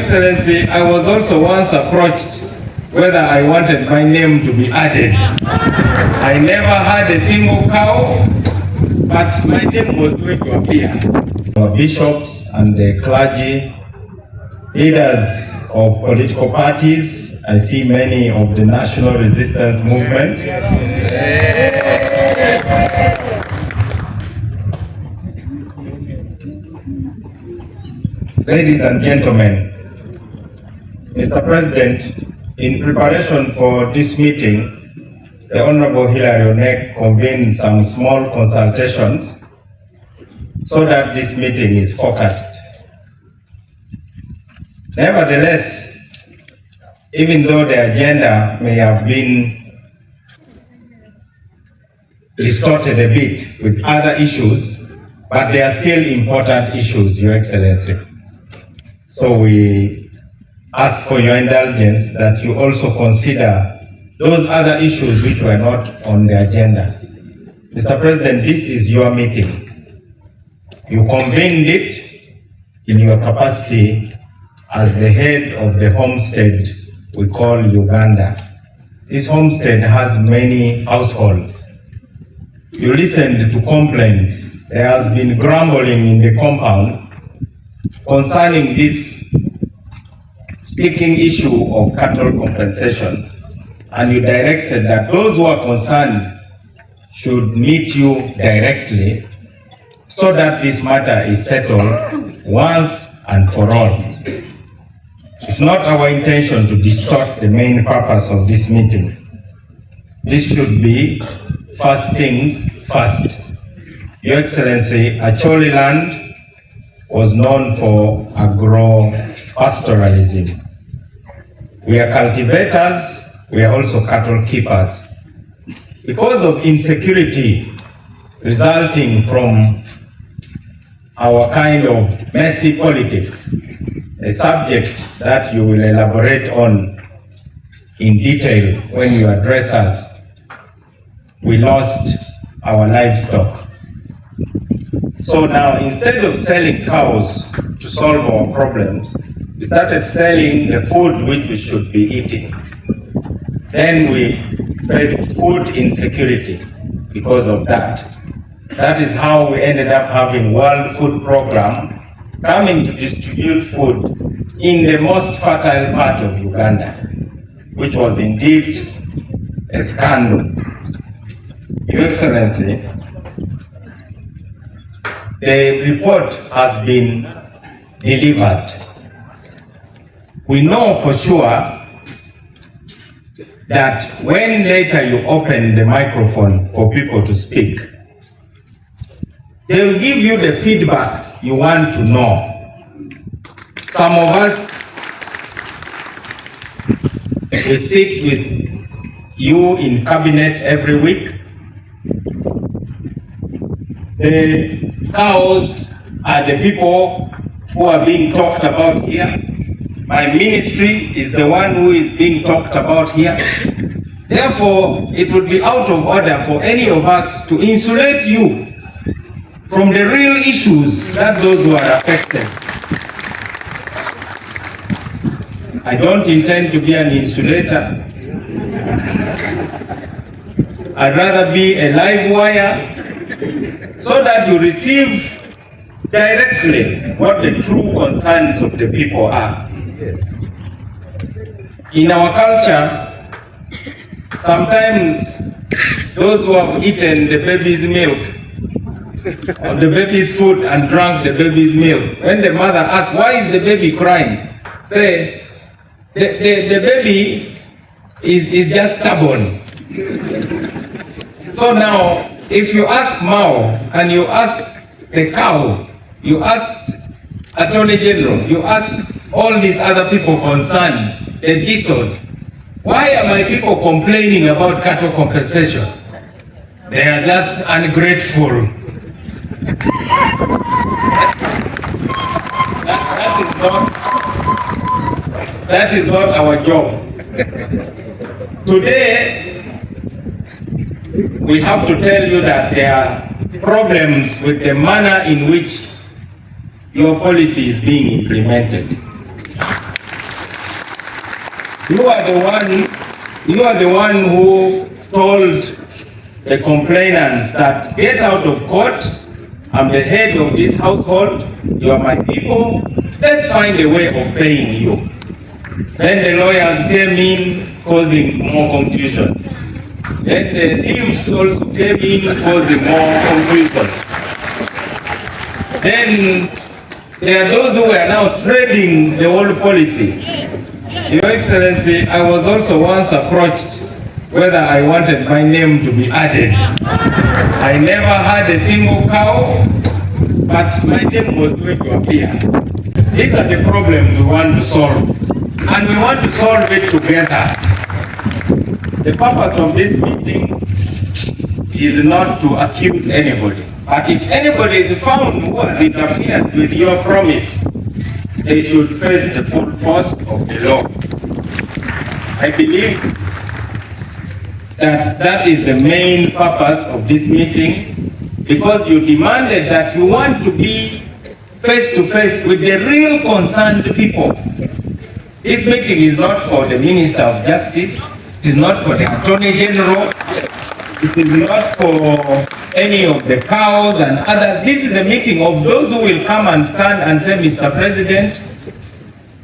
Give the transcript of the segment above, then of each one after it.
Excellency, I was also once approached whether I wanted my name to be added. I never had a single cow, but my name was going to appear. Our bishops and the clergy, leaders of political parties, I see many of the national resistance movement. Ladies and gentlemen, Mr. President, in preparation for this meeting, the Honorable Hilary Onek convened some small consultations so that this meeting is focused. Nevertheless, even though the agenda may have been distorted a bit with other issues, but they are still important issues, Your Excellency. So we ask for your indulgence that you also consider those other issues which were not on the agenda. Mr. President, this is your meeting. You convened it in your capacity as the head of the homestead we call Uganda. This homestead has many households. You listened to complaints. There has been grumbling in the compound concerning this sticking issue of cattle compensation, and you directed that those who are concerned should meet you directly so that this matter is settled once and for all. It's not our intention to distort the main purpose of this meeting. This should be first things first. Your Excellency, Acholi land was known for agro-pastoralism. We are cultivators, we are also cattle keepers. Because of insecurity resulting from our kind of messy politics, a subject that you will elaborate on in detail when you address us, we lost our livestock. So now, instead of selling cows to solve our problems, we started selling the food which we should be eating. Then we faced food insecurity because of that. That is how we ended up having World Food Program coming to distribute food in the most fertile part of Uganda, which was indeed a scandal. Your Excellency, the report has been delivered. We know for sure that when later you open the microphone for people to speak, they will give you the feedback you want to know. Some of us, we sit with you in cabinet every week. The cows are the people who are being talked about here. My ministry is the one who is being talked about here. Therefore, it would be out of order for any of us to insulate you from the real issues that those who are affected. I don't intend to be an insulator. I'd rather be a live wire so that you receive directly what the true concerns of the people are. Yes. In our culture, sometimes those who have eaten the baby's milk or the baby's food and drank the baby's milk, when the mother asks, why is the baby crying? Say, the baby is just stubborn. So now, if you ask Mao and you ask the cow, you ask Attorney General, you ask all these other people concerned, the DISOs, why are my people complaining about cattle compensation? They are just ungrateful. That is not our job. Today, we have to tell you that there are problems with the manner in which your policy is being implemented. You are the one who told the complainants that get out of court. I'm the head of this household. You are my people. Let's find a way of paying you. Then the lawyers came in, causing more confusion. Then the thieves also came in, causing more confusion. Then there are those who are now trading the old policy. Your Excellency, I was also once approached whether I wanted my name to be added. I never had a single cow, but my name was going to appear. These are the problems we want to solve, and we want to solve it together. The purpose of this meeting is not to accuse anybody, but if anybody is found who has interfered with your promise, they should face the full force of the law. I believe that that is the main purpose of this meeting, because you demanded that you want to be face to face with the real concerned people. This meeting is not for the Minister of Justice, it is not for the Attorney General, it is not for any of the cows and others. This is a meeting of those who will come and stand and say, Mr. President,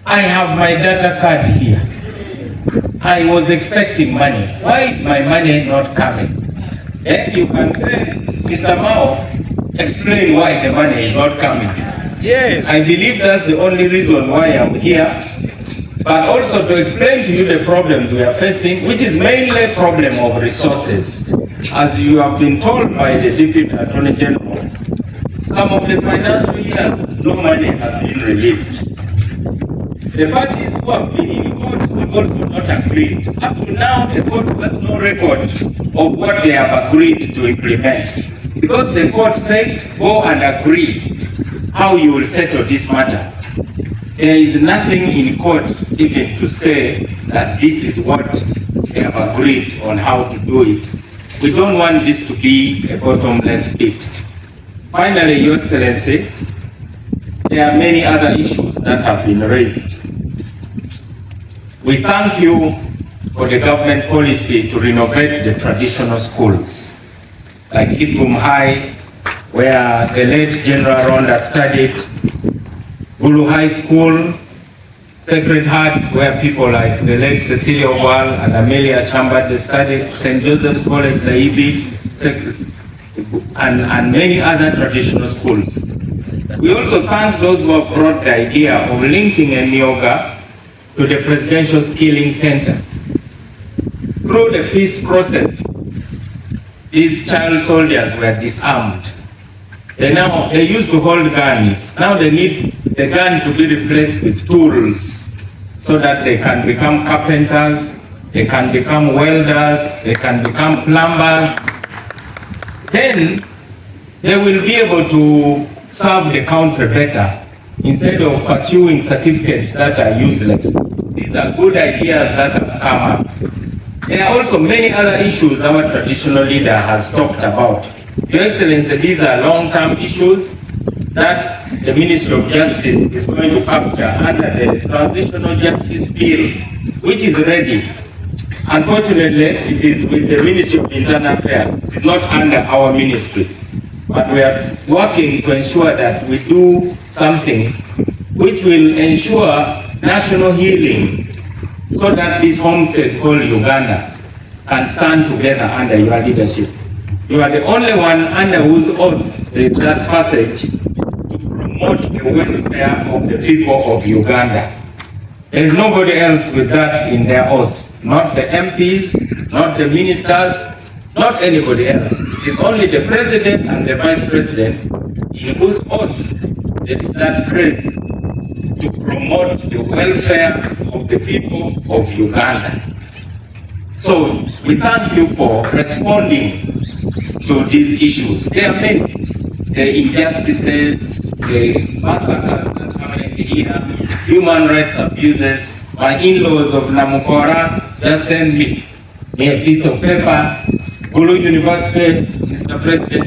I have my data card here. I was expecting money. Why is my money not coming? Then you can say, Mr. Mao, explain why the money is not coming. Yes. I believe that's the only reason why I'm here, but also to explain to you the problems we are facing, which is mainly a problem of resources. As you have been told by the Deputy Attorney General, some of the financial years, no money has been released. The parties who have been in court have also not agreed. Up to now, the court has no record of what they have agreed to implement. Because the court said, go and agree how you will settle this matter. There is nothing in court even to say that this is what they have agreed on how to do it. We don't want this to be a bottomless pit. Finally, Your Excellency, there are many other issues that have been raised. We thank you for the government policy to renovate the traditional schools, like Kipum High, where the late General Ronda studied, Bulu High School, Sacred Heart, where people like the late Cecilia Wall and Amelia Chambard studied, St. Joseph's College, Laibi, and many other traditional schools. We also thank those who have brought the idea of linking Enioga to the Presidential Skilling Center. Through the peace process, these child soldiers were disarmed. They used to hold guns. Now they need the gun to be replaced with tools so that they can become carpenters, they can become welders, they can become plumbers. Then they will be able to serve the country better instead of pursuing certificates that are useless. These are good ideas that have come up. There are also many other issues our traditional leader has talked about. Your Excellency, these are long-term issues that the Ministry of Justice is going to capture under the Transitional Justice Bill, which is ready. Unfortunately, it is with the Ministry of Internal Affairs. It is not under our ministry. But we are working to ensure that we do something which will ensure national healing so that this homestead called Uganda can stand together under your leadership. You are the only one under whose oath there is that passage to promote the welfare of the people of Uganda. There is nobody else with that in their oath. Not the MPs, not the ministers, not anybody else. It is only the president and the vice president in whose oath there is that phrase to promote the welfare of the people of Uganda. So we thank you for responding to these issues. There are many. The injustices, the massacres that happened here, human rights abuses. My in-laws of Namukora just sent me a piece of paper. Gulu University, Mr. President.